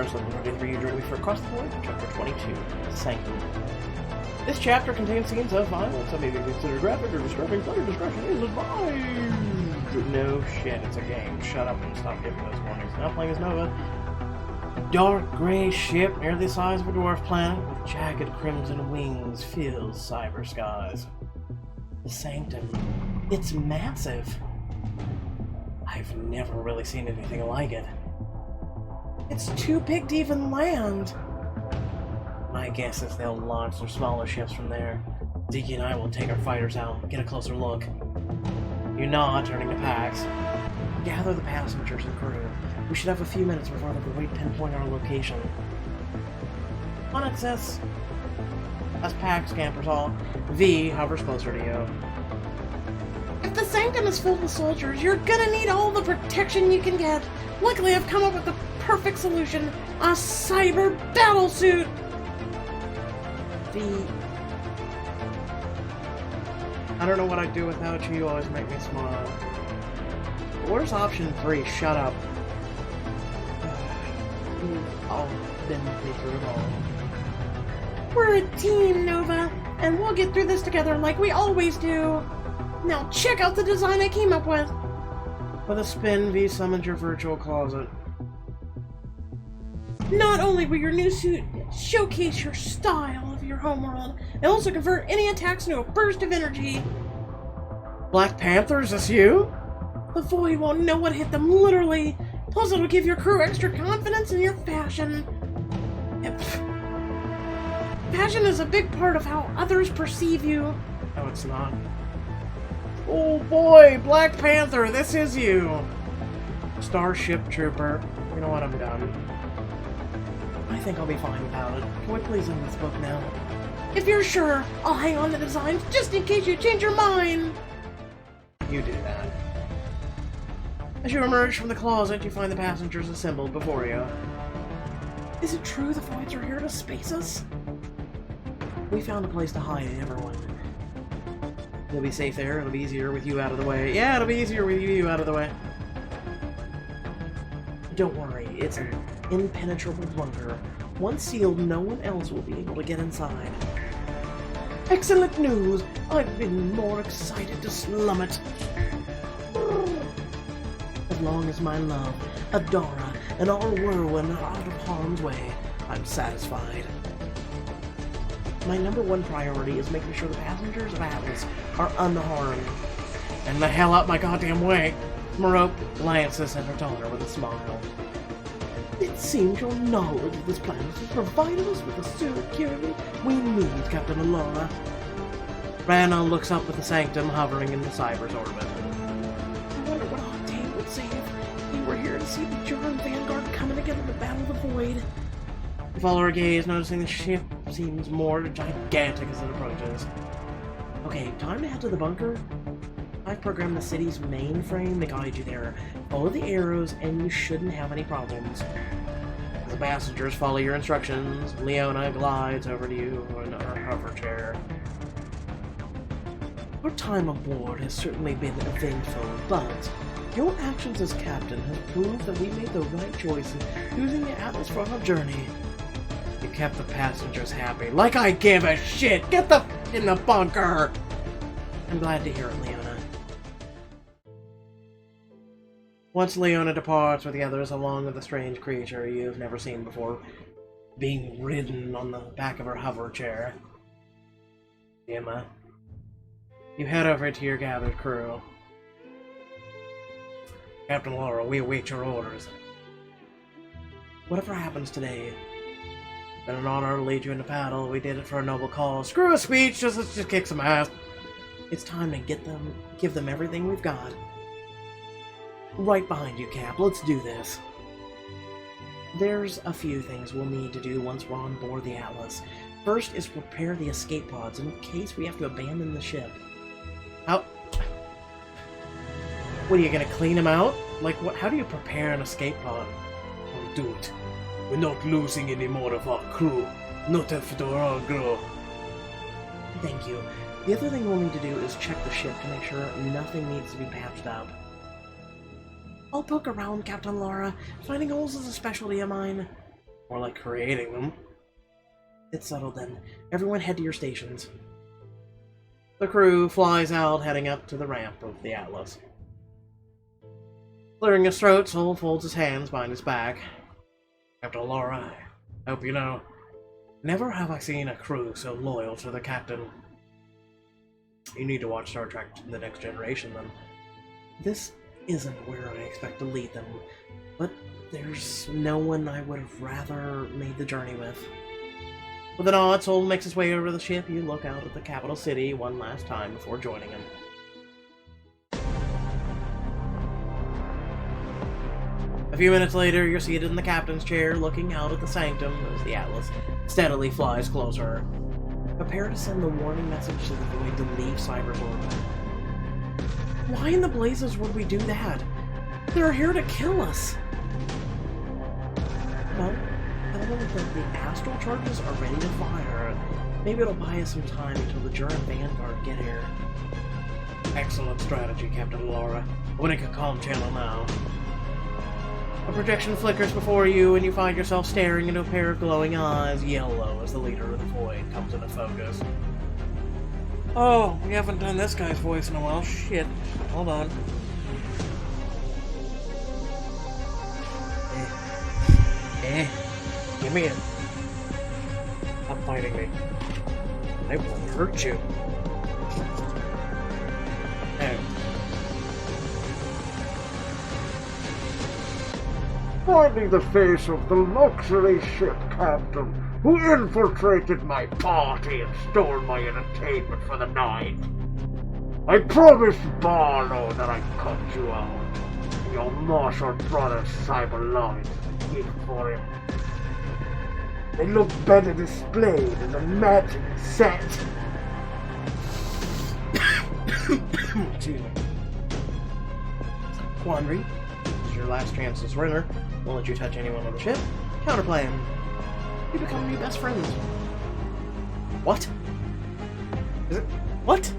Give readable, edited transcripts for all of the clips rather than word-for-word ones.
Episode 33, you join me for Across the Void, Chapter 22, Sanctum. This chapter contains scenes of violence that may be considered graphic or disturbing. Player discretion is advised! No shit, it's a game. Shut up and stop giving those warnings. Now playing as Nova. A dark gray ship near the size of a dwarf planet with jagged crimson wings fills cyber skies. The Sanctum. It's massive. I've never really seen anything like it. It's too big to even land. My guess is they'll launch their smaller ships from there. Zeke and I will take our fighters out, get a closer look. You nod, turning to Pax. Gather the passengers and crew. We should have a few minutes before the void pinpoint our location. On it, sis. As Pax scampers off, V hovers closer to you. If the Sanctum is filled with soldiers, you're gonna need all the protection you can get. Luckily, I've come up with the perfect solution. A cyber battlesuit! I don't know what I'd do without you. You always make me smile. Where's option 3? Shut up. You've all been with me through it all. We're a team, Nova, and we'll get through this together like we always do. Now check out the design I came up with. With a spin, V summons your virtual closet. Not only will your new suit showcase your style of your homeworld, it also convert any attacks into a burst of energy. Black Panther, is this you? The void won't know what hit them, literally. Plus it'll give your crew extra confidence in your fashion. Fashion is a big part of how others perceive you. No, it's not. Oh boy, Black Panther, this is you! Starship Trooper. You know what, I'm done. I think I'll be fine without it. Can we please end this book now? If you're sure, I'll hang on to the designs just in case you change your mind! You do that. As you emerge from the closet, you find the passengers assembled before you. Is it true the voids are here to space us? We found a place to hide everyone. You'll be safe there. It'll be easier with you out of the way. Yeah, it'll be easier with you out of the way. Don't worry, it's an impenetrable bunker. Once sealed, no one else will be able to get inside. Excellent news! I've been more excited to slum it. As long as my love, Adara, and our whirlwind are out of harm's way, I'm satisfied. My #1 priority is making sure the passengers of Atlas are unharmed. And the hell out my goddamn way! Merope glances at her daughter with a smile. It seems your knowledge of this planet has provided us with the security we need, Captain Alora. Rana looks up at the Sanctum hovering in the cyber's orbit. I wonder what Octane would say if he were here to see the German vanguard coming together to battle the void. You follow her gaze, noticing the ship seems more gigantic as it approaches. Okay, time to head to the bunker. I've programmed the city's mainframe to guide you there. Follow the arrows, and you shouldn't have any problems. As the passengers follow your instructions, Leona glides over to you in her hover chair. Your time aboard has certainly been eventful, but your actions as captain have proved that we made the right choice in using the Atlas for our journey. You kept the passengers happy. Like I give a shit! Get the f in the bunker! I'm glad to hear it, Leona. Once Leona departs with the others along with a strange creature you've never seen before, being ridden on the back of her hover chair, Emma, you head over to your gathered crew. Captain Laura, we await your orders. Whatever happens today, been an honor to lead you into battle. We did it for a noble cause. Screw a speech, let's just kick some ass. It's time to give them everything we've got. Right behind you, Cap. Let's do this. There's a few things we'll need to do once we're on board the Atlas. First is prepare the escape pods in case we have to abandon the ship. How? What, are you gonna clean them out? Like, what? How do you prepare an escape pod? I'll do it. We're not losing any more of our crew. Not after our girl. Thank you. The other thing we'll need to do is check the ship to make sure nothing needs to be patched up. I'll poke around, Captain Laura. Finding holes is a specialty of mine. More like creating them. It's settled then. Everyone head to your stations. The crew flies out, heading up to the ramp of the Atlas. Clearing his throat, Sol folds his hands behind his back. Captain Laura, I hope you know, never have I seen a crew so loyal to the captain. You need to watch Star Trek The Next Generation, then. This isn't where I expect to lead them, but there's no one I would have rather made the journey with. With a nod, Sol makes his way over to the ship. You look out at the capital city one last time before joining him. A few minutes later, you're seated in the captain's chair, looking out at the Sanctum as the Atlas steadily flies closer. Prepare to send the warning message to the Void to leave Cyber's orbit. Why in the blazes would we do that? They're here to kill us! Well, tell them that the astral charges are ready to fire. Maybe it'll buy us some time until the Juran Vanguard get here. Excellent strategy, Captain Laura. Opening a comm channel now. A projection flickers before you, and you find yourself staring into a pair of glowing eyes, yellow as the leader of the Void comes into focus. Oh, we haven't done this guy's voice in a while. Shit. Hold on. Give me it. Stop fighting me. I won't hurt you. Hey. Finding the face of the luxury ship captain who infiltrated my party and stole my entertainment for the night. I promised Barlow that I'd cut you out. Your martial brother's cyber lines did for him. They look better displayed as a magic set. Excuse me. Quandary, this is your last chance to surrender. Won't let you touch anyone on the ship. Counterplan. You become new best friends. What? Is it? What?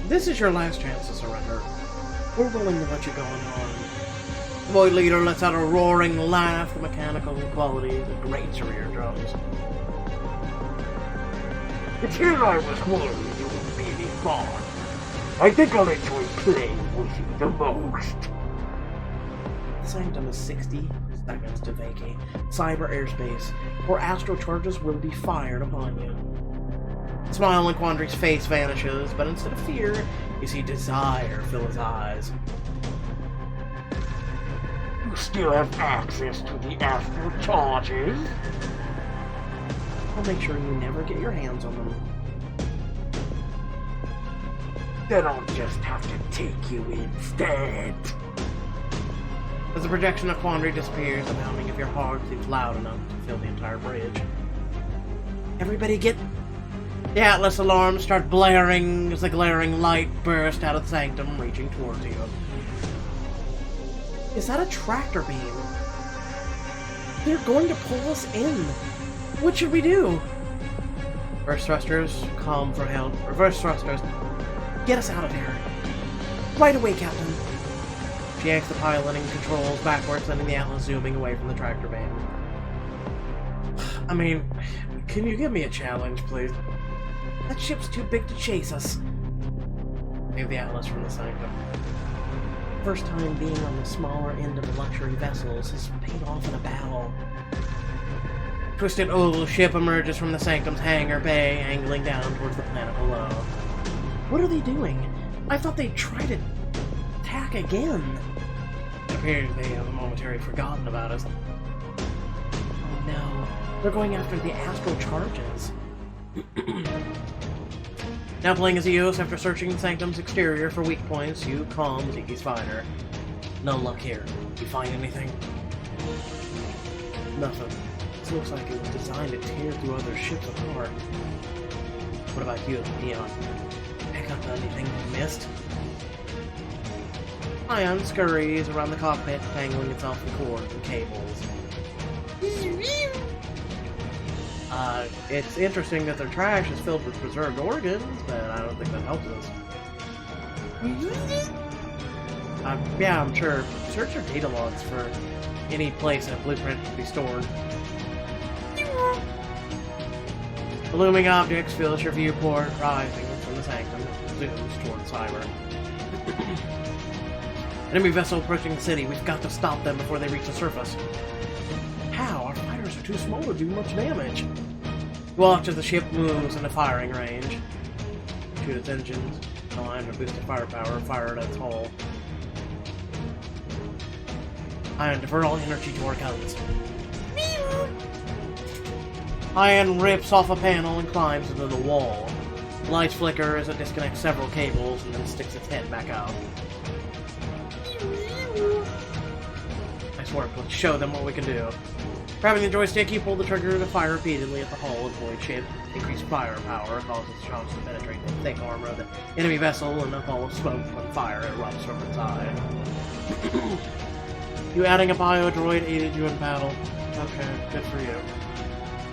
This is your last chance to surrender. We're willing to let you go unharmed. The Void Leader lets out a roaring laugh. The mechanical qualities that grates your eardrums. It's here I was worried you would be any fun. I think I'll enjoy playing with you the most. The Sanctum is 60 seconds to vacate cyber airspace, or astral charges will be fired upon you. The smile on Quandary's face vanishes, but instead of fear, you see desire fill his eyes. You still have access to the astral charges? I'll make sure you never get your hands on them. Then I'll just have to take you instead. As the projection of Quandary disappears, the pounding of your heart seems loud enough to fill the entire bridge. Everybody get... The Atlas alarms start blaring as the glaring light bursts out of the Sanctum, reaching towards you. Is that a tractor beam? They're going to pull us in. What should we do? Reverse thrusters, calm for help. Reverse thrusters. Get us out of here. Right away, Captain. She yanks the piloting controls backwards, sending the Atlas zooming away from the tractor beam. I mean, can you give me a challenge, please? That ship's too big to chase us. Save the Atlas from the Sanctum. First time being on the smaller end of the luxury vessels has paid off in a battle. Twisted oval ship emerges from the Sanctum's hangar bay, angling down towards the planet below. What are they doing? I thought they'd try to attack again. It appears they have momentarily forgotten about us. Oh no, they're going after the astral charges. Now playing as Eos, after searching Sanctum's exterior for weak points, you calm Ziki's fighter. No luck here. You find anything? Nothing. This looks like it was designed to tear through other ships apart. What about you, Neon? Pick up anything you missed? Ion scurries around the cockpit, tangling itself in cords and cables. It's interesting that their trash is filled with preserved organs, but I don't think that helps us. Yeah, I'm sure. Search your data logs for any place a blueprint can be stored. The looming objects fills your viewport, rising from the Sanctum, zooms toward cyber. Enemy vessel approaching the city. We've got to stop them before they reach the surface. How? Our fighters are too small to do much damage. You watch as the ship moves into firing range. Shoot its engines, align to boost its firepower, fire at its hull. Iron, divert all energy to our guns. Iron rips off a panel and climbs into the wall. Lights flicker as it disconnects several cables and then sticks its head back out. Nice work, let's show them what we can do. Grabbing the joystick, you pull the trigger to fire repeatedly at the hull of the void ship. Increased firepower causes shots to penetrate the thick armor of the enemy vessel, and a ball of smoke from fire erupts from inside. You adding a bio-droid aided you in battle. Okay, good for you.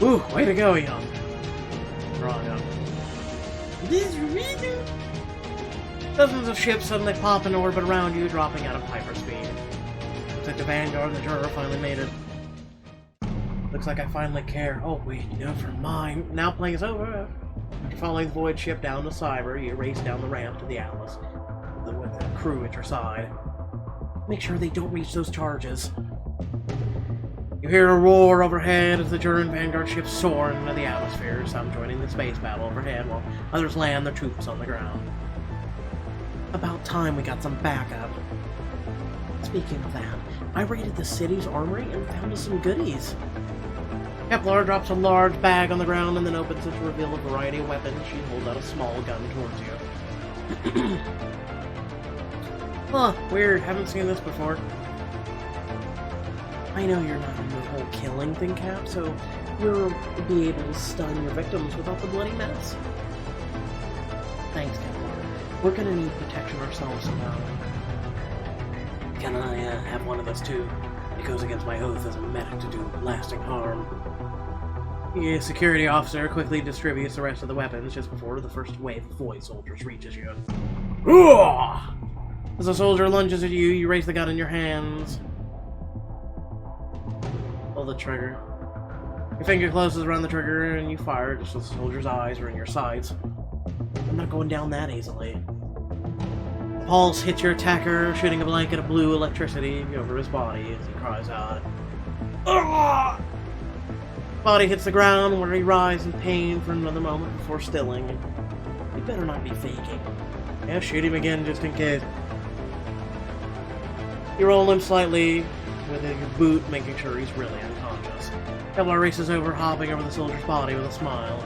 Ooh, way to go, young. Wrong, young. Dozens of ships suddenly pop in orbit around you, dropping out of hyperspeed. Looks like the Vanguard and the Juror finally made it. Looks like I finally care. Oh wait, never mind. Now playing is over. After following the void ship down to Cyber, you race down the ramp to the Atlas, with the crew at your side. Make sure they don't reach those charges. You hear a roar overhead as the Juror and Vanguard ships soar into the atmosphere, some joining the space battle overhead while others land their troops on the ground. About time we got some backup. Speaking of that, I raided the city's armory and found us some goodies. Kepler drops a large bag on the ground and then opens it to reveal a variety of weapons. She holds out a small gun towards you. Huh, weird. Haven't seen this before. I know you're not in the whole killing thing, Cap, so you'll be able to stun your victims without the bloody mess. Thanks, Kepler. We're gonna need protection ourselves somehow. Can I have one of those too? It goes against my oath as a medic to do lasting harm. The security officer quickly distributes the rest of the weapons just before the first wave of void soldiers reaches you. As a soldier lunges at you, you raise the gun in your hands. Pull the trigger. Your finger closes around the trigger and you fire just as the soldier's eyes are in your sights. I'm not going down that easily. The pulse hits your attacker, shooting a blanket of blue electricity over his body as he cries out. Body hits the ground where he writhes in pain for another moment before stilling. You better not be faking. Yeah, shoot him again just in case. You roll him slightly with your boot, making sure he's really unconscious. Kevlar races over, hopping over the soldier's body with a smile.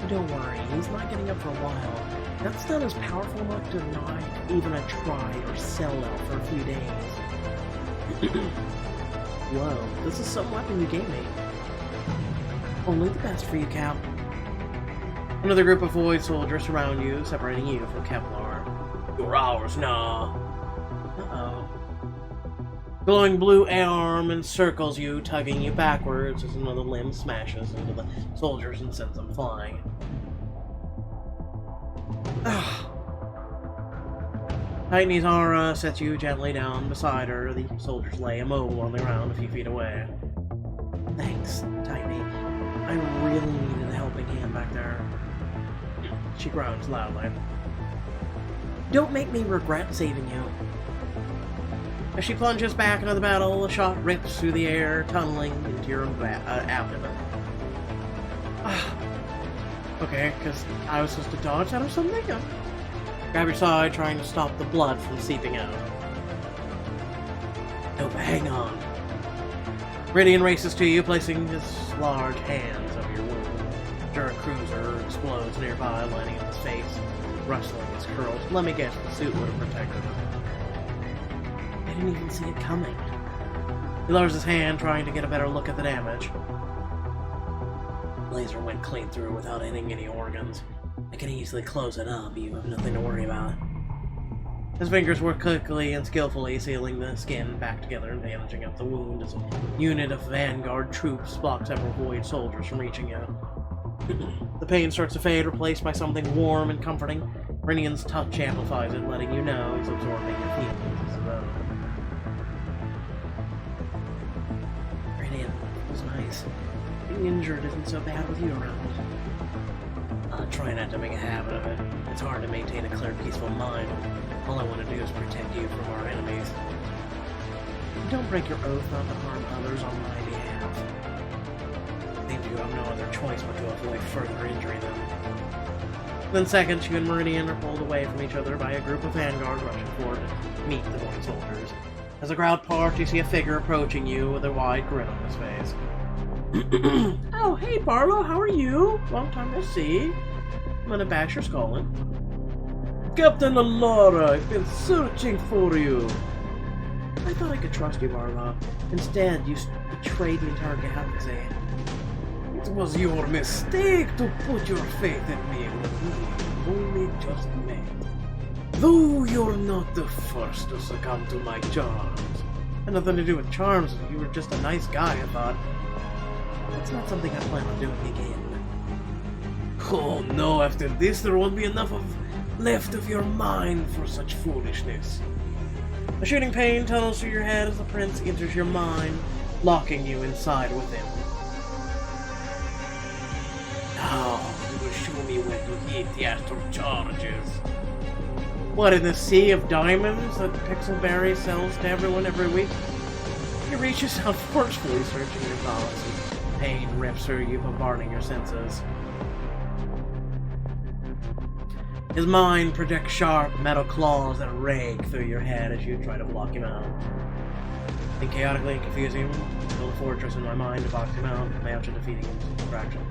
Don't worry, he's not getting up for a while. That stun is powerful enough to not even a try or sell out for a few days. Whoa, this is some weapon you gave me. Only the best for you, Cap. Another group of void soldiers surround you, separating you from Kevlar. You're ours now. Uh-oh. Glowing blue arm encircles you, tugging you backwards as another limb smashes into the soldiers and sends them flying. Titan's aura sets you gently down beside her. The soldiers lay immobile on the ground a few feet away. Thanks, Titan. I really needed a helping hand back there. She groans loudly. Don't make me regret saving you. As she plunges back into the battle, a shot rips through the air, tunneling into your abdomen. Okay, because I was supposed to dodge that or something? Grab your side, trying to stop the blood from seeping out. No, but hang on. Ridian races to you, placing his large hands over your wound. Juror cruiser explodes nearby, landing on his face, rustling his curls. Let me guess, the suit would have protected him. I didn't even see it coming. He lowers his hand, trying to get a better look at the damage. Laser went clean through without hitting any organs. I can easily close it up. You have nothing to worry about. His fingers work quickly and skillfully, sealing the skin back together and bandaging up the wound as a unit of Vanguard troops blocks several void soldiers from reaching you. The pain starts to fade, replaced by something warm and comforting. Meridian's touch amplifies it, letting you know he's absorbing your feelings as his own. Meridian, it was nice. Being injured isn't so bad with you around. Try not to make a habit of it. It's hard to maintain a clear, peaceful mind. All I want to do is protect you from our enemies. Don't break your oath not to harm others on my behalf. I think you have no other choice but to avoid further injuring them. Then seconds, you and Meridian are pulled away from each other by a group of vanguards rushing forward to meet the Void soldiers. As the crowd parts, you see a figure approaching you with a wide grin on his face. Oh, hey Barlow, how are you? Long time no see. I'm gonna bash your skull in. Captain Alara, I've been searching for you. I thought I could trust you, Barlow. Instead, you betrayed the entire galaxy. It was your mistake to put your faith in me when we only just met. Though you're not the first to succumb to my charms. Had nothing to do with charms. You were just a nice guy, I thought. That's not something I plan on doing again. Oh no, after this there won't be enough left of your mind for such foolishness. A shooting pain tunnels through your head as the prince enters your mind, locking you inside with him. Now, you will show me where to hit the astral charges. What, in the sea of diamonds that Pixelberry sells to everyone every week? He reaches out forcefully, searching your thoughts, and pain rips through you, bombarding your senses. His mind projects sharp metal claws that rake through your head as you try to block him out. Then chaotically and confusing, build a fortress in my mind to box him out, my option defeating his distraction.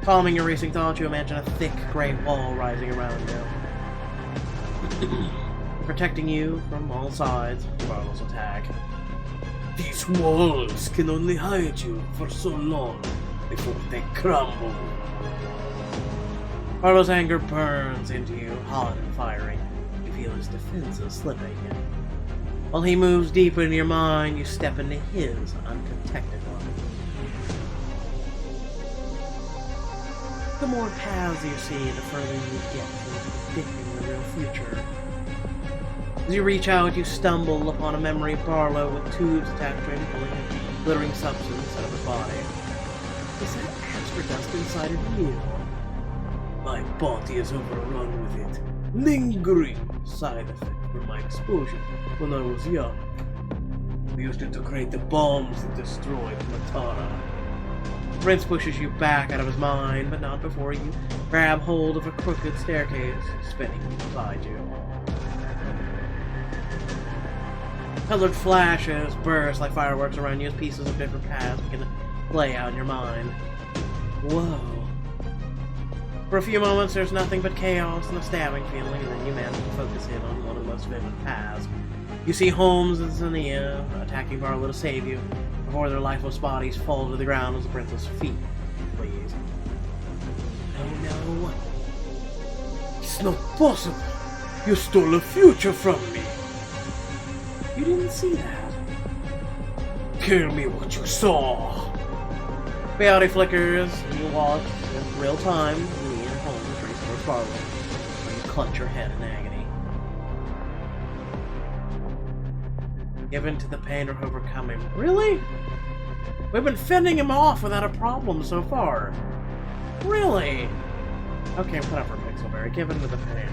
Calming your racing thoughts, you imagine a thick gray wall rising around you, protecting you from all sides of Barlow's attack. These walls can only hide you for so long before they crumble. Barlow's anger burns into you, hot and firing. You feel his defenses slipping. While he moves deeper into your mind, you step into his unprotected one. The more paths you see, the further you get from predicting the real future. As you reach out, you stumble upon a memory of Barlow with tubes attached to him, pulling a glittering substance out of his body. Is that astral dust inside of you? My body is overrun with it. Lingering side effect from my exposure when I was young. We used it to create the bombs that destroyed Matara. Prince pushes you back out of his mind, but not before you grab hold of a crooked staircase spinning beside you. Colored flashes burst like fireworks around you as pieces of different paths begin to play out in your mind. Whoa. For a few moments, there's nothing but chaos and a stabbing feeling, and then you manage to focus in on one of the most vivid paths. You see Holmes and Zania attacking Barlow to save you, before their lifeless bodies fall to the ground as the prince's feet please. No. It's not possible. You stole a future from me. You didn't see that. Tell me what you saw. Reality flickers, and you watch in real time. Me and Holmes race towards Barlow, and you clutch your head in agony. Given to the pain of overcoming. Really? We've been fending him off without a problem so far. Really? Okay, whatever, Pixelberry. Give in to the pain.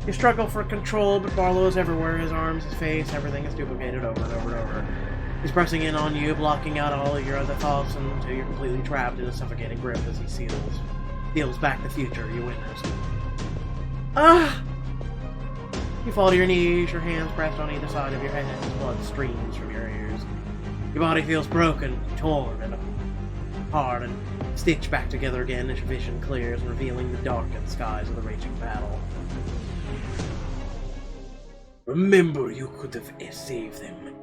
You struggle for control, but Barlow is everywhere. His arms, his face, everything is duplicated over and over and over. He's pressing in on you, blocking out all of your other thoughts until you're completely trapped in a suffocating grip as he steals back the future you witnessed. Ah! You fall to your knees, your hands pressed on either side of your head, as blood streams from your ears. Your body feels broken, torn, and hard, and stitched back together again as your vision clears, revealing the darkened skies of the raging battle. Remember, you could have saved them.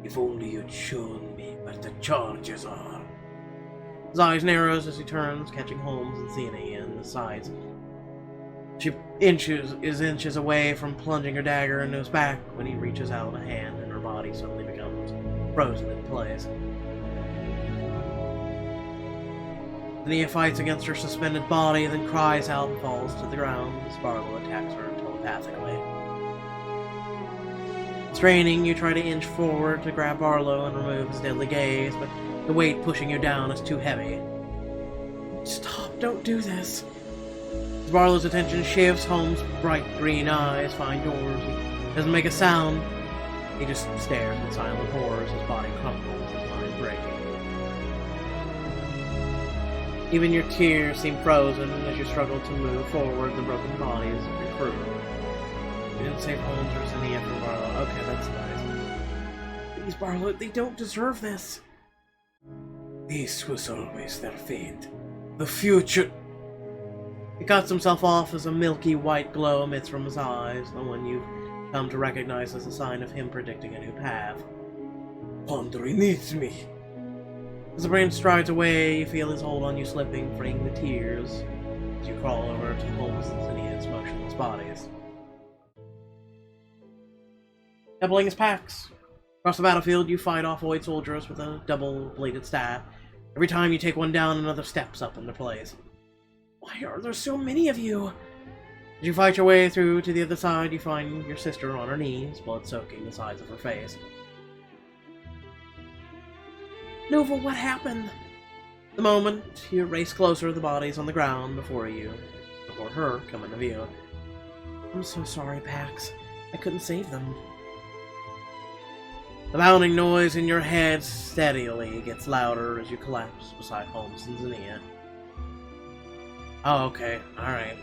If only you'd shown me where the charges are. His eyes narrows as he turns, catching Holmes and Xenia in the sides. She is inches away from plunging her dagger into his back when he reaches out a hand and her body suddenly becomes frozen in place. Nia fights against her suspended body, then cries out and falls to the ground as Barlow attacks her telepathically. Straining, you try to inch forward to grab Barlow and remove his deadly gaze, but the weight pushing you down is too heavy. Stop, don't do this. As Barlow's attention shifts, Holmes' bright green eyes find yours. He doesn't make a sound. He just stares in silent horror as his body crumbles, his mind breaking. Even your tears seem frozen as you struggle to move forward the broken bodies of your crew. You didn't save Holmes or Zinnia for Barlow. Okay, that's nice. Please, Barlow, they don't deserve this. This was always their fate. The future... He cuts himself off as a milky white glow emits from his eyes, the one you've come to recognize as a sign of him predicting a new path. Pondering needs me. As the brain strides away, you feel his hold on you slipping, freeing the tears, as you crawl over to Holmes and Zinnia's motionless bodies. Doubling his packs. Across the battlefield, you fight off Void soldiers with a double-bladed staff. Every time you take one down, another steps up into place. Why are there so many of you? As you fight your way through to the other side, you find your sister on her knees, blood soaking the sides of her face. Nova, what happened? The moment you race closer, the bodies on the ground before her come into view. I'm so sorry, Pax. I couldn't save them. The pounding noise in your head steadily gets louder as you collapse beside Holmes and Zinnia. Oh, okay. Alright.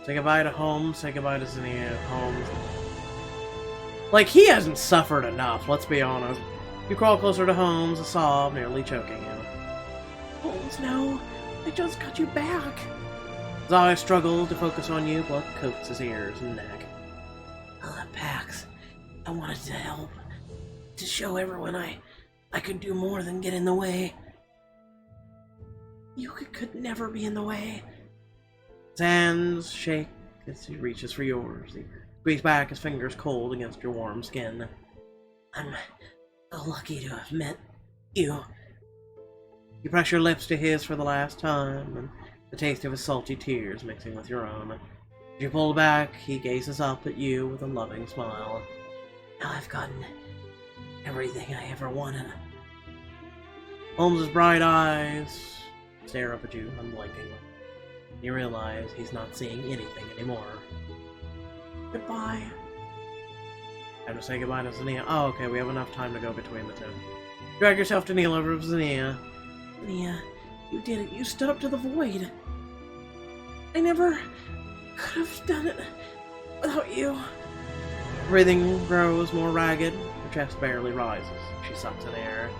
Say goodbye to Holmes, say goodbye to Zinnia. Holmes. Like, he hasn't suffered enough, let's be honest. You crawl closer to Holmes, a sob nearly choking him. Holmes, no. I just got you back. His eyes struggle to focus on you, blood coats his ears and neck. Pax, I wanted to help. To show everyone I could do more than get in the way. You could never be in the way. His hands shake as he reaches for yours. He squeezes back, his fingers cold against your warm skin. I'm so lucky to have met you. You press your lips to his for the last time, and the taste of his salty tears mixing with your own. As you pull back, he gazes up at you with a loving smile. Now I've gotten everything I ever wanted. Holmes's bright eyes stare up at you unblinkingly. You realize he's not seeing anything anymore. Goodbye. Time to say goodbye to Zinnia. Oh, okay, we have enough time to go between the two. Drag yourself to kneel over Zinnia. Zinnia, you did it. You stood up to the void. I never could have done it without you. Breathing grows more ragged. Her chest barely rises. She sucks in air.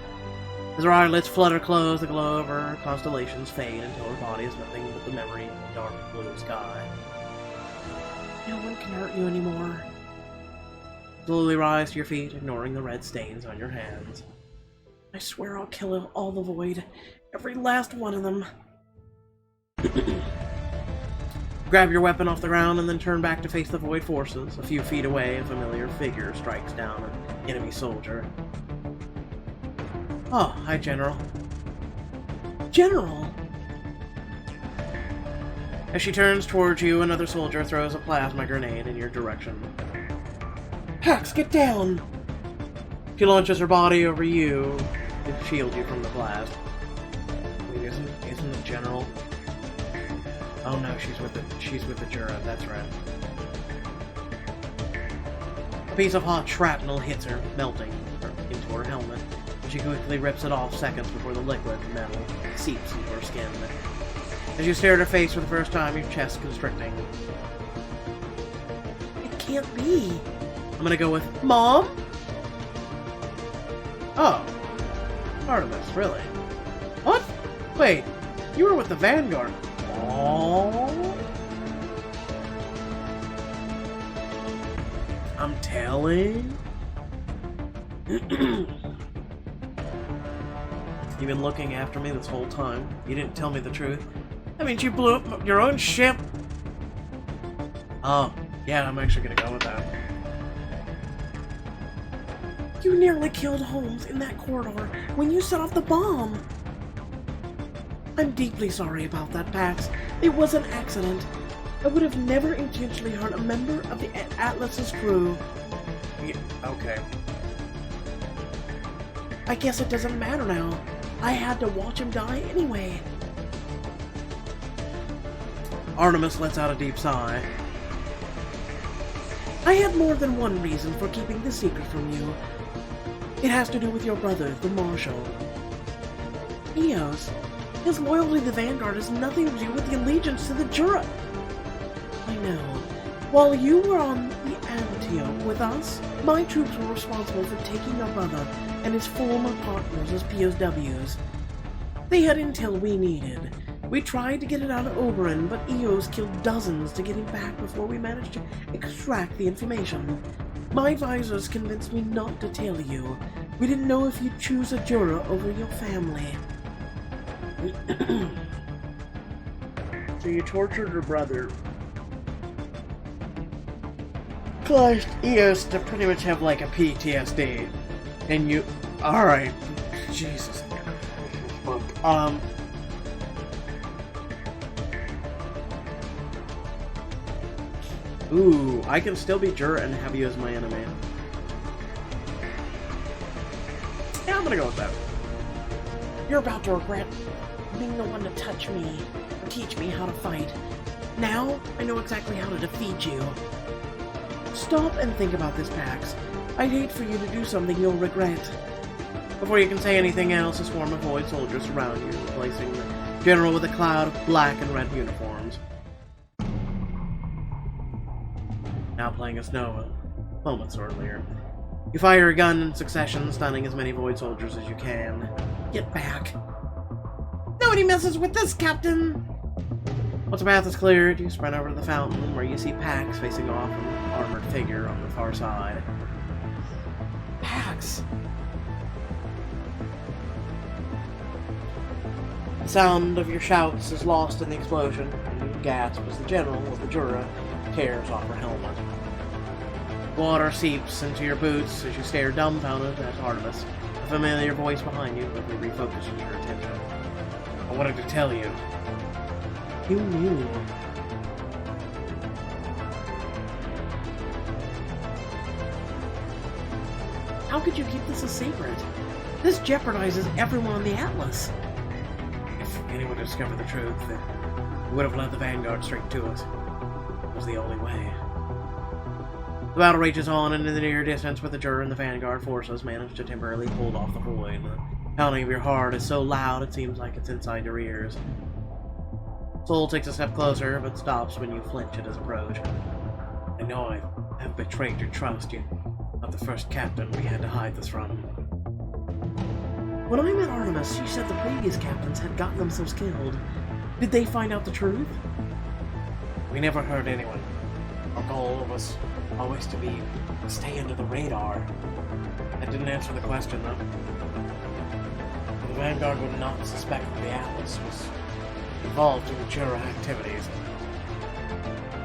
As her eyelids flutter closed, the glow of her constellations fade until her body is nothing but the memory of the dark blue sky. No one can hurt you anymore. Slowly rise to your feet, ignoring the red stains on your hands. I swear I'll kill all the void. Every last one of them. Grab your weapon off the ground and then turn back to face the void forces. A few feet away, a familiar figure strikes down an enemy soldier. Oh, hi, General. General! As she turns towards you, another soldier throws a plasma grenade in your direction. Pax, get down! She launches her body over you to shield you from the blast. Wait, isn't the General? Oh no, she's with the Jura, that's right. A piece of hot shrapnel hits her, melting into her helmet. She quickly rips it off seconds before the liquid metal seeps into her skin. As you stare at her face for the first time, your chest constricting. It can't be. I'm gonna go with Mom? Oh. Artemis, really? What? Wait, you were with the Vanguard. Oh. I'm telling. You've been looking after me this whole time. You didn't tell me the truth. That means you blew up your own ship. Oh, yeah, I'm actually gonna go with that. You nearly killed Holmes in that corridor when you set off the bomb. I'm deeply sorry about that, Pax. It was an accident. I would have never intentionally hurt a member of the Atlas's crew. Yeah, okay. I guess it doesn't matter now. I had to watch him die anyway. Artemis lets out a deep sigh. I had more than one reason for keeping this secret from you. It has to do with your brother, the Marshal. Eos, his loyalty to the Vanguard has nothing to do with the allegiance to the Jura. I know. While you were on the Antioch with us, my troops were responsible for taking your brother and his former partners as POWs. They had intel we needed. We tried to get it out of Oberon, but Eos killed dozens to get him back before we managed to extract the information. My advisors convinced me not to tell you. We didn't know if you'd choose a Jura over your family. So you tortured her brother. Caused Eos to pretty much have like a PTSD. And you... Alright. Jesus. Ooh, I can still be Jura and have you as my enemy. Yeah, I'm gonna go with that. You're about to regret being the one to touch me or teach me how to fight. Now, I know exactly how to defeat you. Stop and think about this, Pax. I'd hate for you to do something you'll regret. Before you can say anything else, a swarm of Void soldiers surround you, replacing the general with a cloud of black and red uniforms. Now playing as Nova, moments earlier. You fire a gun in succession, stunning as many Void soldiers as you can. Get back. Nobody messes with this, Captain! Once the path is cleared, you sprint over to the fountain, where you see Pax facing off an armored figure on the far side. Pax! The sound of your shouts is lost in the explosion, and you gasp as the general of the Jura tears off her helmet. Water seeps into your boots as you stare dumbfounded at Artemis. A familiar voice behind you quickly refocuses your attention. I wanted to tell you. You knew. How could you keep this a secret? This jeopardizes everyone on the Atlas. If anyone had discovered the truth, they would have led the Vanguard straight to us. It was the only way. The battle rages on, and in the near distance, with the Jura and the Vanguard forces manage to temporarily hold off the Void. The pounding of your heart is so loud it seems like it's inside your ears. Soul takes a step closer, but stops when you flinch at his approach. I know I have betrayed your trust. You're not the first captain we had to hide this from. When I met Artemis, she said the previous captains had gotten themselves killed. Did they find out the truth? We never hurt anyone. Our goal was always to stay under the radar. That didn't answer the question, though. The Vanguard would not suspect that the Atlas was involved in Jura activities.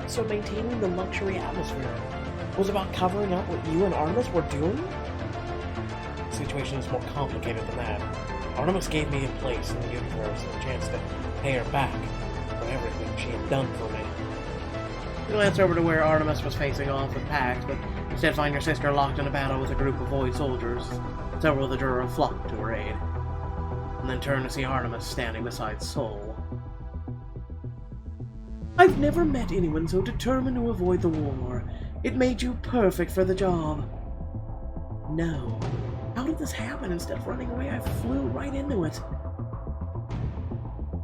So maintaining the luxury atmosphere was about covering up what you and Artemis were doing? The situation is more complicated than that. Artemis gave me a place in the universe and a chance to pay her back for everything she had done for me. You glance over to where Artemis was facing off with Pax, but instead find your sister locked in a battle with a group of Void soldiers. Several of the Jura flock to her aid, and then turn to see Artemis standing beside Soul. I've never met anyone so determined to avoid the war. It made you perfect for the job. No. How did this happen? Instead of running away, I flew right into it.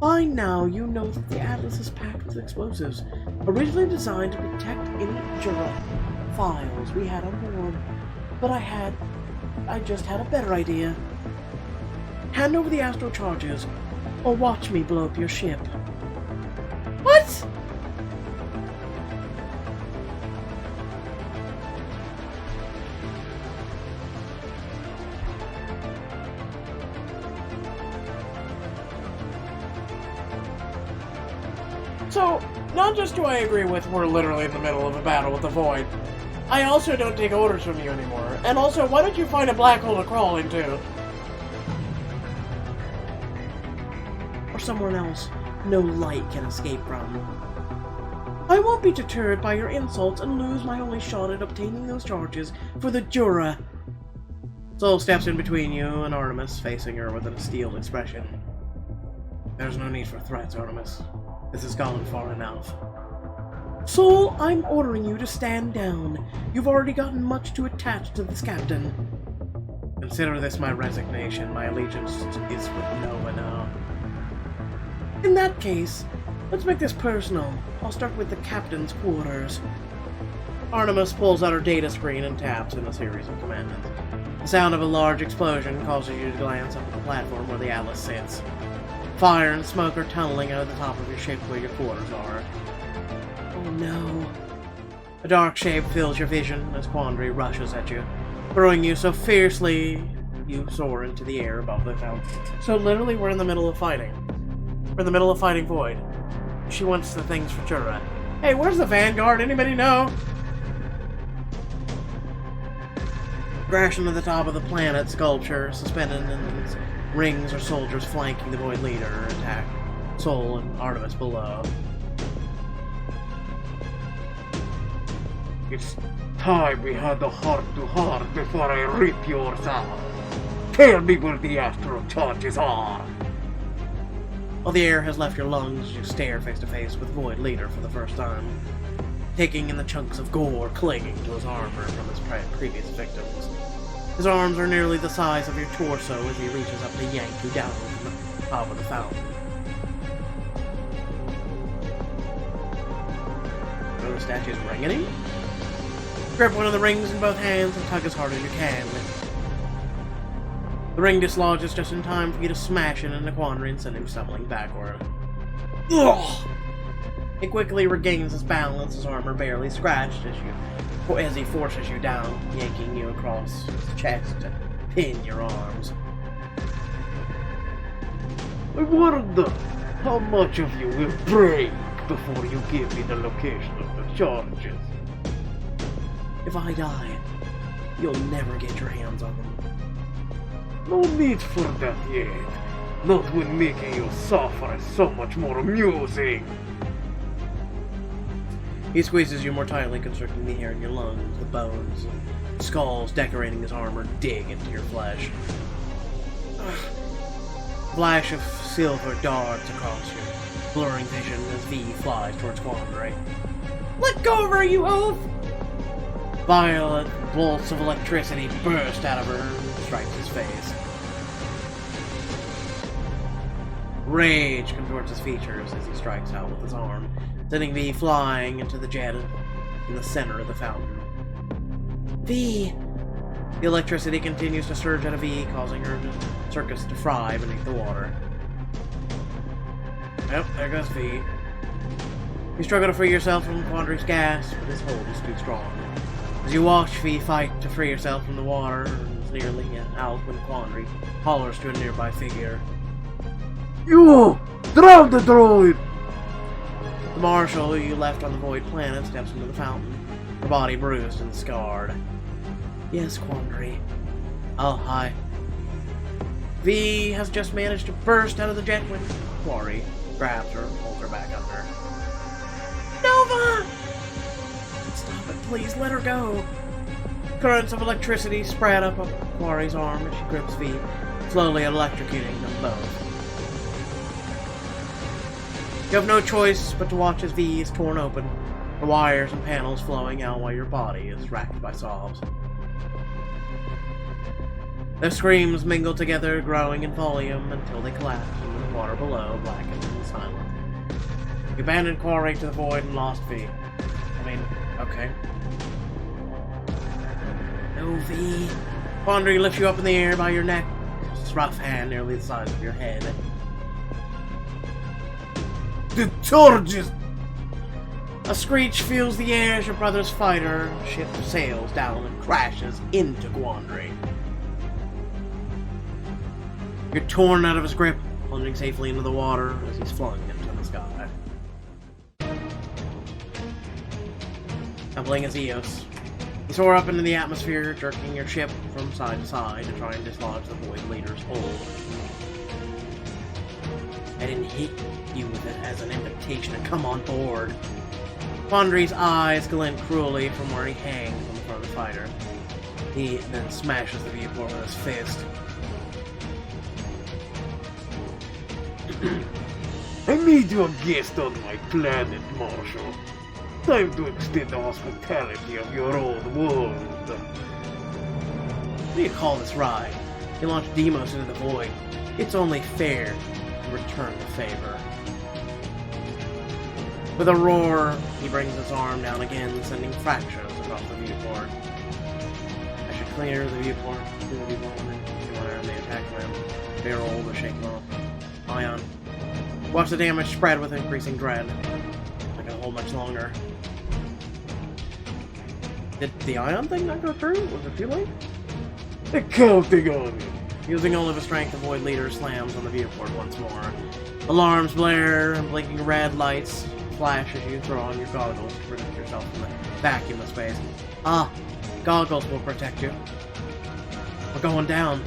By now, you know that the Atlas is packed with explosives, originally designed to protect any Jura files we had on board. But I just had a better idea. Hand over the astro charges, or watch me blow up your ship. What? So, not just do I agree with we're literally in the middle of a battle with the Void, I also don't take orders from you anymore. And also, why don't you find a black hole to crawl into? someone else no light can escape from. I won't be deterred by your insults and lose my only shot at obtaining those charges for the Jura. Soul steps in between you and Artemis, facing her with a steeled expression. There's no need for threats, Artemis. This has gone far enough. Soul, I'm ordering you to stand down. You've already gotten much too attached to this captain. Consider this my resignation. My allegiance is with Nova now. In that case, let's make this personal. I'll start with the captain's quarters. Artemis pulls out her data screen and taps in a series of commandments. The sound of a large explosion causes you to glance up at the platform where the Atlas sits. Fire and smoke are tunneling out of the top of your ship where your quarters are. Oh no. A dark shape fills your vision as Quandary rushes at you, throwing you so fiercely you soar into the air above the town. So literally we're in the middle of fighting. We're in the middle of fighting Void. She wants the things for Jura. Hey, where's the Vanguard? Anybody know? Crash into the top of the planet sculpture, suspended in its rings are soldiers flanking the Void leader, attack Soul and Artemis below. It's time we had a heart-to-heart before I rip yours out. Tell me where the astral charges are. All the air has left your lungs as you stare face to face with Void Leader for the first time, taking in the chunks of gore clinging to his armor from his previous victims. His arms are nearly the size of your torso as he reaches up to yank you down from the top of the fountain. Are the statues ringing him? Grip one of the rings in both hands and tug as hard as you can. The ring dislodges just in time for you to smash it into Quandary and send him stumbling backward. Ugh! He quickly regains his balance, his armor barely scratched as he forces you down, yanking you across his chest to pin your arms. I wonder how much of you will break before you give me the location of the charges. If I die, you'll never get your hands on them. No need for that yet. Not when making you suffer is so much more amusing. He squeezes you more tightly, constricting the air in your lungs, the bones and skulls decorating his armor dig into your flesh. A flash of silver darts across your blurring vision as V flies towards Quandary. Let go of her, you oaf! Violent bolts of electricity burst out of her and strike his face. Rage contorts his features as he strikes out with his arm, sending V flying into the jet in the center of the fountain. V! The electricity continues to surge out of V, causing her circus to fry beneath the water. Yep, there goes V. You struggle to free yourself from Quandary's grasp, but his hold is too strong. As you watch V fight to free yourself from the water, it's nearly out when Quandary hollers to a nearby figure. You! Drown the droid! The marshal you left on the Void planet steps into the fountain, her body bruised and scarred. Yes, Quandary. Oh, hi. V has just managed to burst out of the jet when Quandary grabs her and pulls her back under. Nova! Stop it, please, let her go. Currents of electricity spread up Quandary's arm as she grips V, slowly electrocuting them both. You have no choice but to watch as V is torn open, the wires and panels flowing out while your body is racked by sobs. Their screams mingle together, growing in volume until they collapse into the water below, blackened and silent. You abandoned Quandary to the Void and lost V. Okay. No, V. Quandary lifts you up in the air by your neck, his rough hand nearly the size of your head. The charges! A screech fills the air as your brother's fighter ship sails down and crashes into Quandary. You're torn out of his grip, plunging safely into the water as he's flung into the sky. Doubling his Eos, you soar up into the atmosphere, jerking your ship from side to side to try and dislodge the Void Leader's hold. I didn't hit you with it as an invitation to come on board. Quandary's eyes glint cruelly from where he hangs on the front of the fighter. He then smashes the viewport with his fist. I made you a guest on my planet, Marshal. Time to extend the hospitality of your old world. What do you call this ride? You launch Deimos into the void. It's only fair to return the favor. With a roar, he brings his arm down again, sending fractures across the viewport. I should clear the viewport. Do the viewport when they attack him. Barrel to shake him off. Ion. Watch the damage spread with increasing dread. Not gonna hold much longer. Did the ion thing not go through? Was it too late? They're counting on you. Using all of his strength, the Void Leader slams on the viewport once more. Alarms blare, and blinking red lights flash as you throw on your goggles to protect yourself from the vacuum of space. Ah, goggles will protect you. We're going down.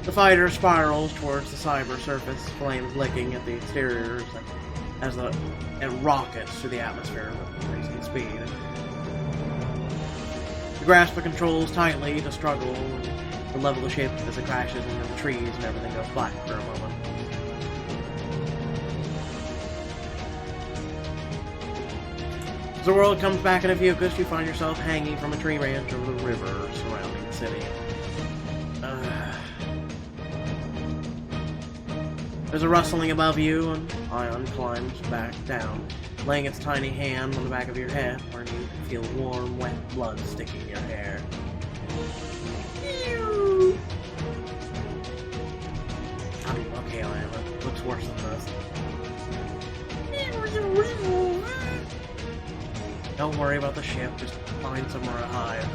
The fighter spirals towards the cyber surface, flames licking at the exteriors as it rockets through the atmosphere with increasing speed. You grasp the controls tightly to struggle to level the ship as it crashes into the trees and everything goes black for a moment. As the world comes back into focus, you find yourself hanging from a tree branch over the river surrounding the city. There's a rustling above you, and Ion climbs back down, laying its tiny hand on the back of your head, where you can feel warm, wet blood sticking your hair. Okay, Ion, it looks worse than this. Don't worry about the ship, just find somewhere to hide.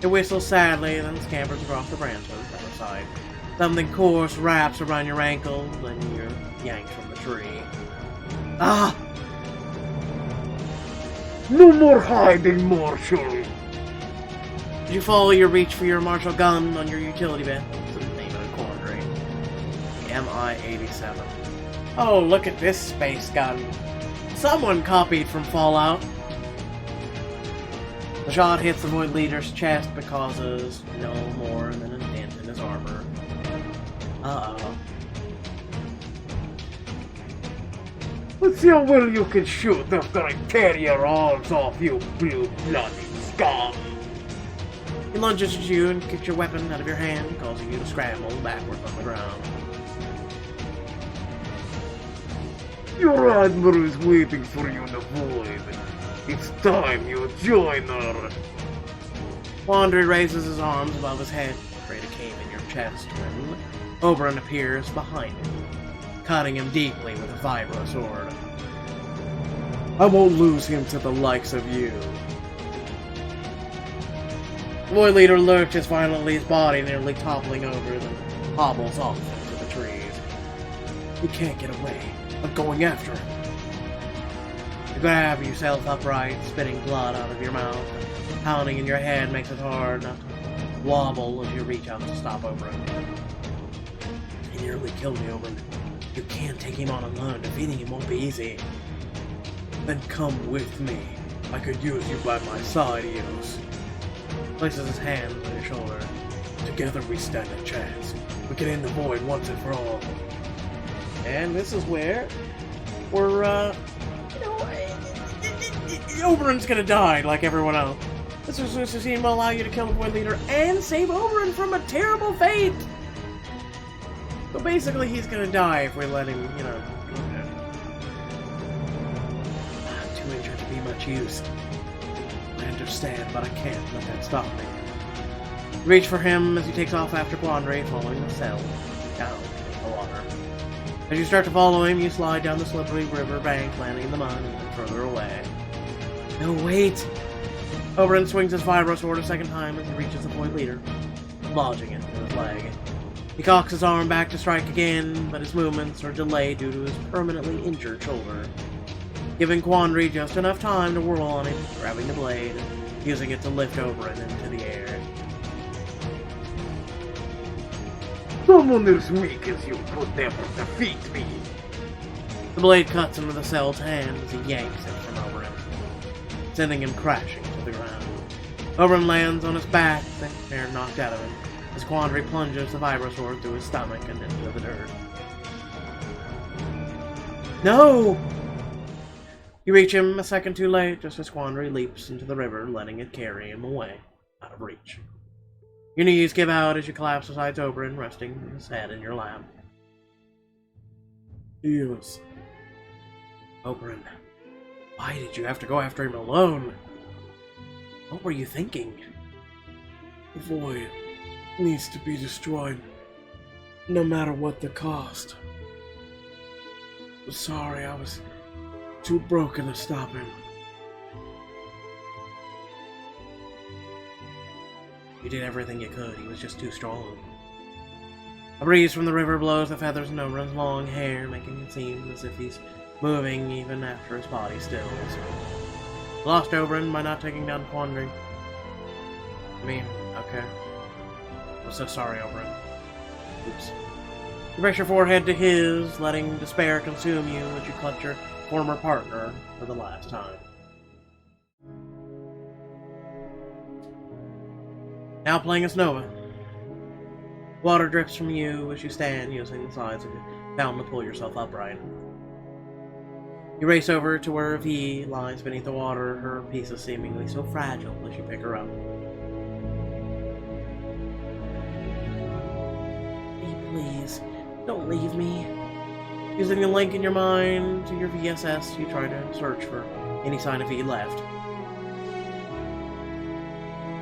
It whistles sadly, and then scampers across the branches on the side. Something coarse wraps around your ankle, then you're yanked from the tree. Ah! No more hiding, Marshal! Did you follow your reach for your martial gun on your utility belt? That's the name of the quandary. The MI-87. Oh, look at this space gun. Someone copied from Fallout. The shot hits the Void Leader's chest but causes no more than a dent in his armor. Uh-oh. Let's see how well you can shoot after I tear your arms off, you blue-blooded scum! He lunges at you and kicks your weapon out of your hand, causing you to scramble backwards on the ground. Your admiral is waiting for you in the void. It's time you join her. Quandary raises his arms above his head, ready to cave in your chest, when Oberon appears behind him, cutting him deeply with a vibro sword. I won't lose him to the likes of you. The Void Leader lurches violently, his body nearly toppling over, then hobbles off into the trees. You can't get away. I'm going after him. You grab yourself upright, spitting blood out of your mouth. Pounding in your head makes it hard not to wobble as you reach out to stop Oberon. He nearly killed me, Oberon. You can't take him on alone. Defeating him won't be easy. Then come with me. I could use you by my side, Eos. Places his hands on your shoulder. Together we stand a chance. We can end the void once and for all. And this is where we're, Oberon's gonna die like everyone else. This scene will allow you to kill the Void Leader and save Oberon from a terrible fate! So basically he's gonna die if we let him, too injured to be much use. I understand, but I can't let that stop me. Reach for him as he takes off after Quandary, following the cell down into the water. As you start to follow him, you slide down the slippery river bank, landing in the mud even further away. No, wait! Oberon swings his vibro sword a second time as he reaches the Void Leader, lodging it in his leg. He cocks his arm back to strike again, but his movements are delayed due to his permanently injured shoulder, giving Quandary just enough time to whirl on him, grabbing the blade, using it to lift Oberon into the air. Someone as meek as you could never defeat me. The blade cuts into the Cel's hand as he yanks it from over him, sending him crashing to the ground. Oberon lands on his back, the air knocked out of him, as Quandary plunges the Vibrosword through his stomach and into the dirt. No! You reach him a second too late, just as Quandary leaps into the river, letting it carry him away, out of reach. Your knees give out as you collapse beside Oberon, resting his head in your lap. Yes. Oberon, why did you have to go after him alone? What were you thinking? The void needs to be destroyed, no matter what the cost. I'm sorry, I was too broken to stop him. You did everything you could, he was just too strong. A breeze from the river blows the feathers in Oberon's long hair, making it seem as if he's moving even after his body stills. Lost Oberon by not taking down Quandary. Okay. I'm so sorry, Oberon. Oops. You press your forehead to his, letting despair consume you as you clutch your former partner for the last time. Now playing as Nova. Water drips from you as you stand, using the sides of your fountain to pull yourself upright. You race over to where V lies beneath the water, her pieces seemingly so fragile as you pick her up. V, please, don't leave me. Using the link in your mind to your VSS, you try to search for any sign of V left,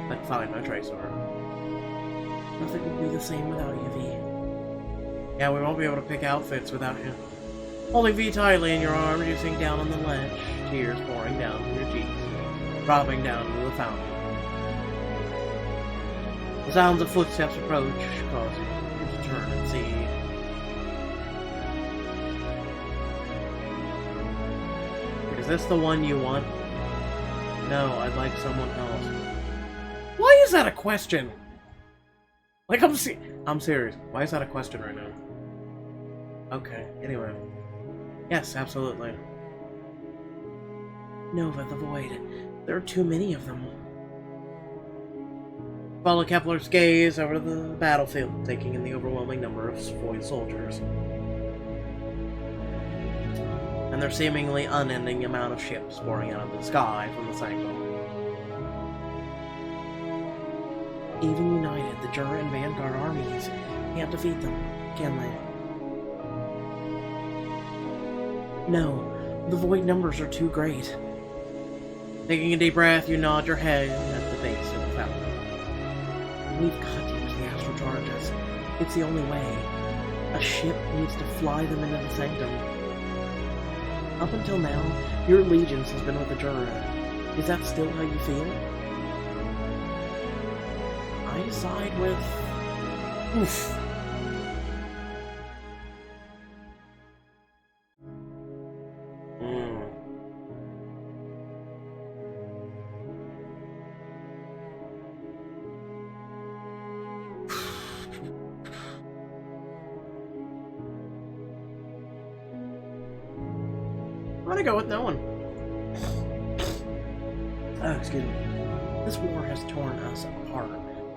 but find no trace of her. Nothing will be the same without you, V. Yeah, we won't be able to pick outfits without you. Holding V tightly in your arms, you sink down on the ledge, tears pouring down from your cheeks, dropping down into the fountain. The sounds of footsteps approach cause you to turn and see. Is this the one you want? No, I'd like someone else. Why is that a question? Like, I'm serious. Why is that a question right now? Okay, anyway. Yes, absolutely. Nova, the Void. There are too many of them. Follow Kepler's gaze over the battlefield, taking in the overwhelming number of Void soldiers. And their seemingly unending amount of ships pouring out of the sky from the Sanctum. Even united, the Jura and Vanguard armies can't defeat them, can they? No, the Void numbers are too great. Taking a deep breath, you nod your head at the base of the fountain. We've got to use the astral charges. It's the only way. A ship needs to fly them into the Sanctum. Up until now, your allegiance has been with the Jura. Is that still how you feel? I side with... Oof. I'm gonna go with no one. Oh, excuse me. This war has torn us apart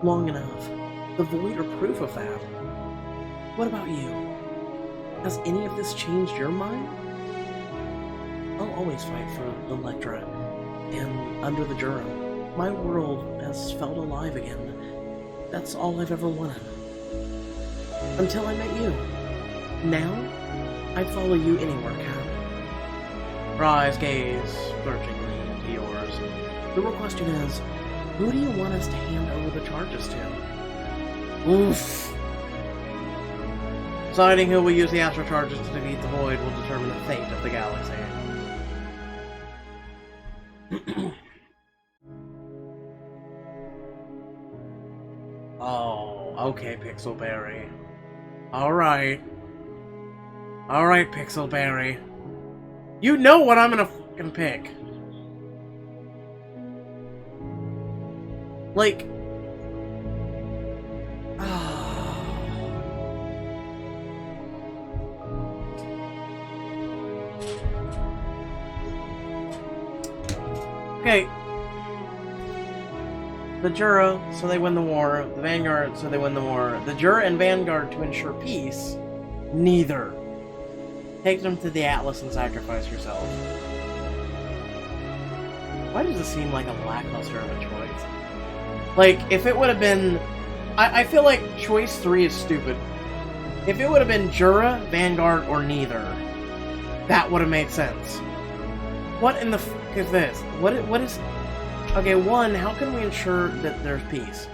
long enough. The Void are proof of that. What about you? Has any of this changed your mind? I'll always fight for Electra and under the Jura. My world has felt alive again. That's all I've ever wanted. Until I met you. Now, I'd follow you anywhere, Cat. Her eyes gaze searchingly into yours. The real question is, who do you want us to hand over the charges to? Oof. Deciding who will use the astral charges to defeat the Void will determine the fate of the galaxy. Oh, okay, Pixelberry. Alright. Alright, Pixelberry. You know what I'm gonna fucking pick. Like... Okay. The Jura, so they win the war. The Vanguard, so they win the war. The Jura and Vanguard to ensure peace. Neither. Take them to the Atlas and sacrifice yourself. Why does it seem like a lackluster of a choice? Like, if it would have been... I feel like choice 3 is stupid. If it would have been Jura, Vanguard, or neither, that would have made sense. What in the fuck is this? What is... Okay, one, how can we ensure that there's peace?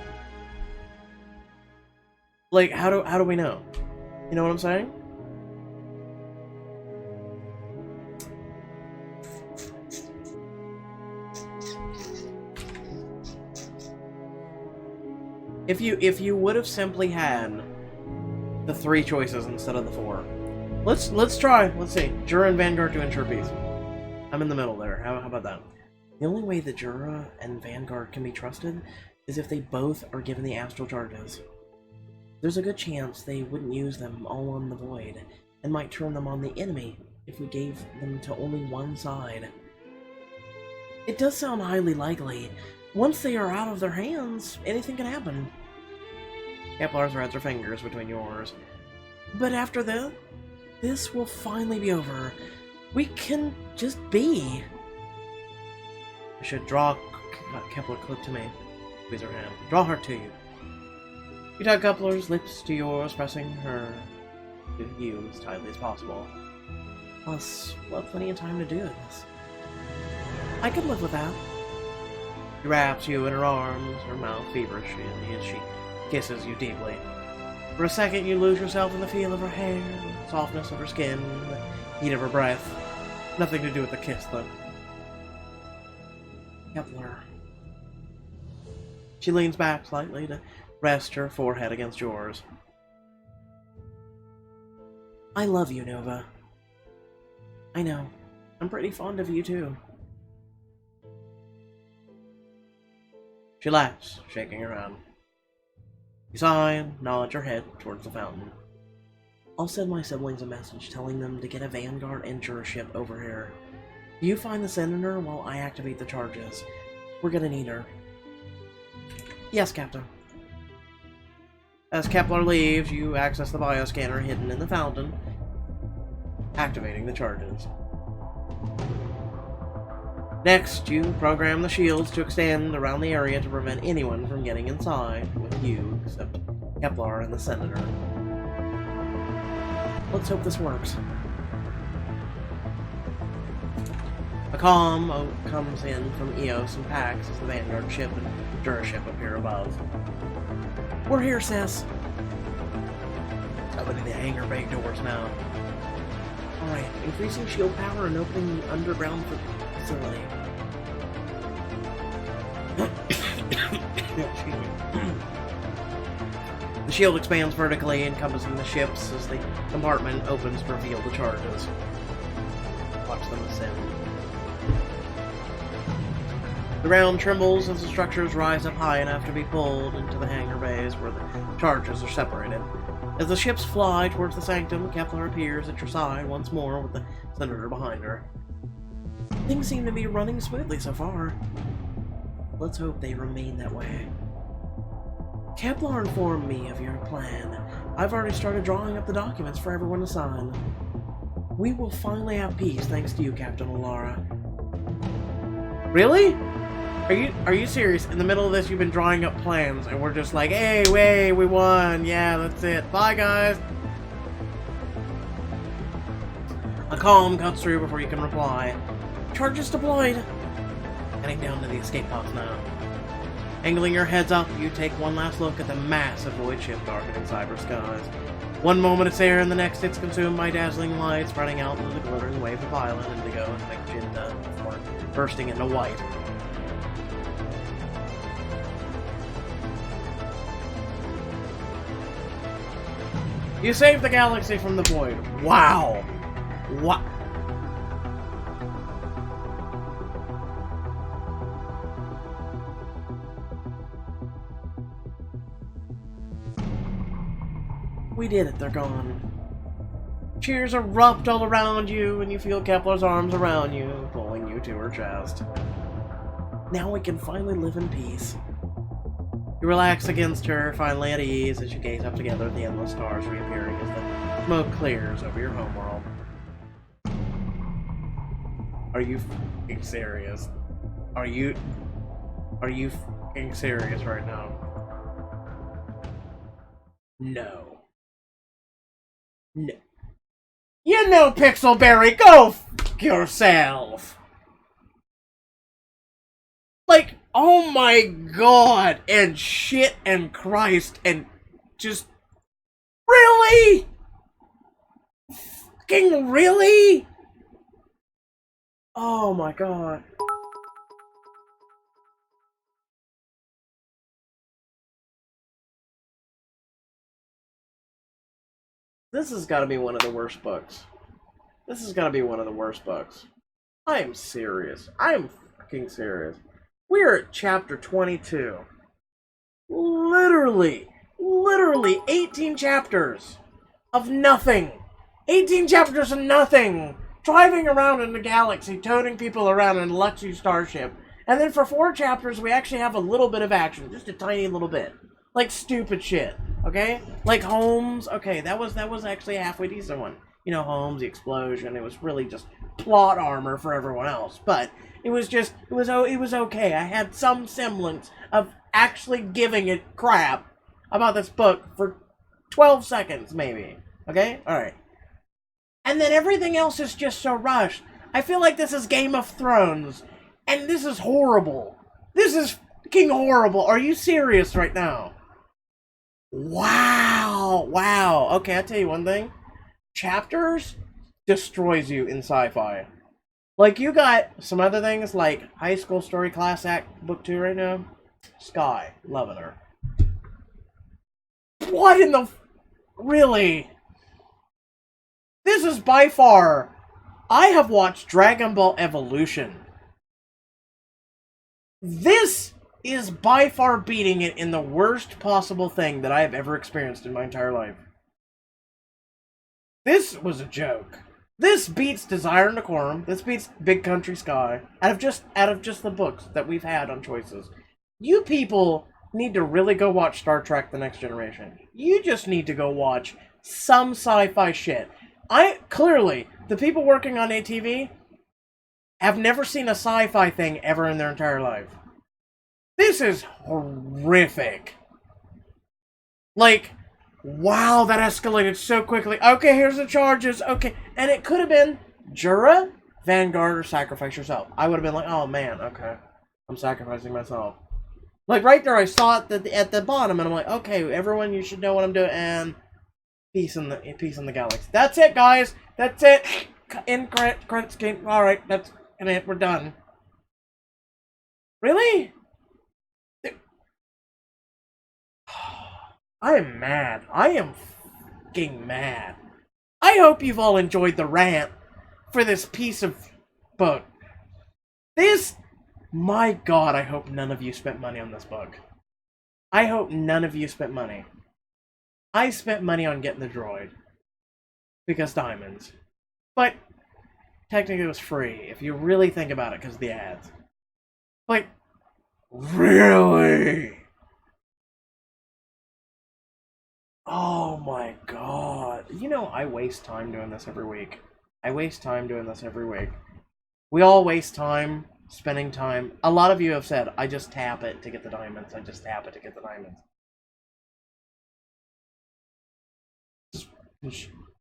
Like, how do we know? You know what I'm saying? If you would have simply had the 3 choices instead of the 4. Let's try. Let's see. Jura and Vanguard to ensure peace. I'm in the middle there. How about that? The only way the Jura and Vanguard can be trusted is if they both are given the astral charges. There's a good chance they wouldn't use them all on the Void, and might turn them on the enemy if we gave them to only one side. It does sound highly likely. Once they are out of their hands, anything can happen. Kepler threads her fingers between yours. But after that, this will finally be over. We can just be. I should draw Kepler close to me. Squeeze her hand. Draw her to you. You tug Kepler's lips to yours, pressing her to you as tightly as possible. Plus, we'll have plenty of time to do this. I can live with that. She wraps you in her arms, her mouth feverishly, as she kisses you deeply. For a second, you lose yourself in the feel of her hair, the softness of her skin, the heat of her breath. Nothing to do with the kiss, though. Kepler. She leans back slightly to rest her forehead against yours. I love you, Nova. I know. I'm pretty fond of you, too. She laughs, shaking her head. You sigh and nod your head towards the fountain. I'll send my siblings a message telling them to get a Vanguard and Jura ship over here. You find the Senator while I activate the charges. We're gonna need her. Yes, Captain. As Kepler leaves, you access the bioscanner hidden in the fountain, activating the charges. Next, you program the shields to extend around the area to prevent anyone from getting inside with you, except Kepler and the Senator. Let's hope this works. A comm comes in from Eos and Pax as the Vanguard ship and Jura ship appear above. We're here, sis. Opening the hangar bay doors now. Alright, increasing shield power and opening the underground facility. Excuse me. The shield expands vertically, encompassing the ships as the compartment opens to reveal the charges. Watch them ascend. The ground trembles as the structures rise up high enough to be pulled into the hangar bays where the charges are separated. As the ships fly towards the Sanctum, Kepler appears at your side once more with the Senator behind her. Things seem to be running smoothly so far. Let's hope they remain that way. Kepler informed me of your plan. I've already started drawing up the documents for everyone to sign. We will finally have peace thanks to you, Captain Alara. Really? Are you serious? In the middle of this, you've been drawing up plans, and we're just like, hey, wait, we won. Yeah, that's it. Bye, guys. A comm cuts through before you can reply. Charges deployed. Heading down to the escape pods now. Angling your heads up, you take one last look at the massive void ship darkening cyber skies. One moment it's there, and the next it's consumed by dazzling light spreading out into the glittering wave of violet, indigo, and magenta before bursting into white. You saved the galaxy from the void. Wow! What? We did it, they're gone. Cheers erupt all around you, and you feel Kepler's arms around you, pulling you to her chest. Now we can finally live in peace. You relax against her, finally at ease, as you gaze up together at the endless stars reappearing as the smoke clears over your homeworld. Are you f***ing serious? Are you f***ing serious right now? No. No. You know, Pixelberry, go f*** yourself! Like, oh my god, and shit and Christ, and just... Really? Fucking really? Oh my god. This has got to be one of the worst books. This has got to be one of the worst books. I am serious. I am fucking serious. We're at chapter 22. Literally 18 chapters of nothing. 18 chapters of nothing. Driving around in the galaxy, toting people around in a luxury starship. And then for 4 chapters, we actually have a little bit of action. Just a tiny little bit. Like stupid shit. Okay? Like Holmes. Okay, that was actually a halfway decent one. You know, Holmes, the explosion. It was really just plot armor for everyone else. But it was okay. I had some semblance of actually giving it crap about this book for 12 seconds, maybe. Okay? Alright. And then everything else is just so rushed. I feel like this is Game of Thrones. And this is horrible. This is fucking horrible. Are you serious right now? Wow. Wow. Okay, I'll tell you one thing. Chapters destroys you in sci-fi. Like, you got some other things like High School Story Class Act Book 2 right now. Sky. Loving her. What in the... Really? This is by far... I have watched Dragon Ball Evolution. This is by far beating it in the worst possible thing that I have ever experienced in my entire life. This was a joke. This beats Desire and Decorum. This beats Big Country Sky. Out of just the books that we've had on Choices. You people need to really go watch Star Trek The Next Generation. You just need to go watch some sci-fi shit. Clearly, the people working on ATV have never seen a sci-fi thing ever in their entire life. This is horrific. Like, wow, that escalated so quickly. Okay, here's the charges. Okay, and it could have been Jura, Vanguard, or sacrifice yourself. I would have been like, oh man, okay, I'm sacrificing myself. Like right there, I saw it at the bottom, and I'm like, okay, everyone, you should know what I'm doing. And peace in the galaxy. That's it, guys. That's it. In credits game. All right, that's it. We're done. Really? I am mad. I am fucking mad. I hope you've all enjoyed the rant for this piece of book. My god, I hope none of you spent money on this book. I hope none of you spent money. I spent money on getting the droid. Because diamonds. But, technically it was free, if you really think about it, because of the ads. Like, really? Oh my god. You know, I waste time doing this every week. We all waste time, spending time. A lot of you have said, I just tap it to get the diamonds.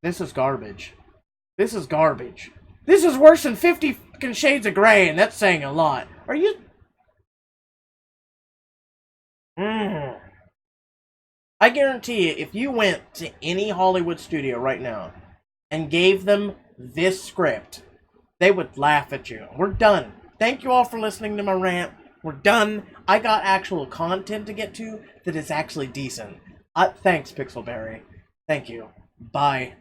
This is garbage. This is worse than 50 fucking Shades of Grey, and that's saying a lot. Are you... I guarantee you, if you went to any Hollywood studio right now and gave them this script, they would laugh at you. We're done. Thank you all for listening to my rant. We're done. I got actual content to get to that is actually decent. Thanks, Pixelberry. Thank you. Bye.